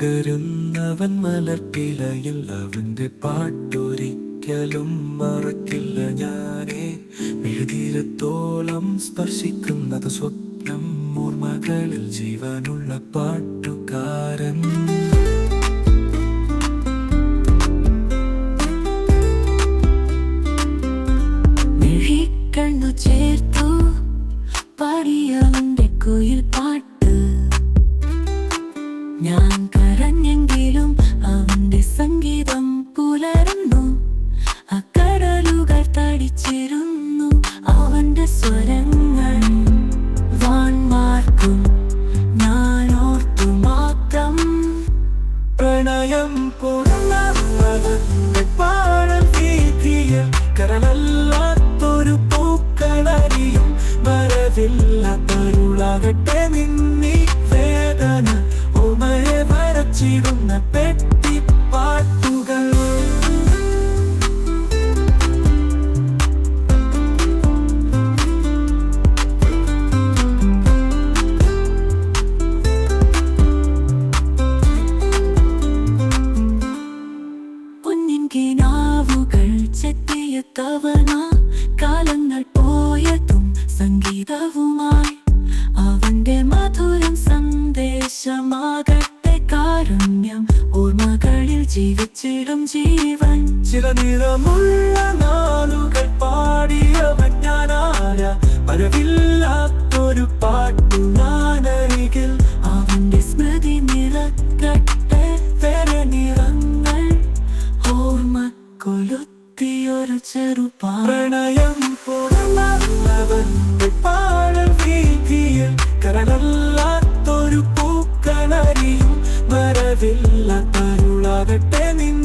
പകരുന്നവൻ മലർപ്പിലയിൽ അവന്റെ പാട്ടൊരിക്കലും മറക്കില്ല ഞാനേ. എഴുതിരത്തോളം സ്പർശിക്കുന്നത് സ്വപ്നം, ഓർമ്മകളിൽ ജീവനുള്ള പാട്ടുകാരൻ. കണ്ണു ചേർത്തു പാടിയവന്റെ കുയിൽ പാട്ട്, ഞാൻ കരഞ്ഞെങ്കിലും അവന്റെ സംഗീതം പുലരുന്നു. അക്കടലുകൾ തടിച്ചിരുന്നു അവന്റെ സ്വരങ്ങൾ. വാൻമാർക്കും ഞാൻ ഓർത്തു മാത്രം പ്രണയം പൂർണ്ണ പാടൽ വീതിയിൽ കരളല്ലാത്തൊരു പൂക്കളരിയും വരവില്ലാത്തരുളാകട്ടെ നിന്നീ വേദന. ഓമയെ വരച്ചിടുന്ന പെട്ടി പാട്ടുകൾ. കിനാവുകൾ ചെത്തിയ തവണ, കാലങ്ങൾ പോയതും സംഗീതവുമായി അവന്റെ മധുരം സന്ദേശമാകട്ടെ. കാരുണ്യം ഓർമ്മകളിൽ ജീവിച്ചിടും ജീവൻ. ചില നിറമുള്ള നാളുകൾ പാടിയവൻ ഞാനാര, വരവില്ലാത്തൊരു പാട്ടു ഞാനരികിൽ. അവന്റെ സ്മൃതി നിറക്കട്ടെ വേറെ നിറങ്ങൾ, ഓർമ്മ കൊളുത്തിയൊരു ചെറുപാ. പ്രണയം പൂർണ്ണവന്റെ പാടൽ വീതിയിൽ കരളല്ലാത്തൊരു പൂക്കളരിയും വരവില്ലാത്തരുളാകട്ടെ നിൻ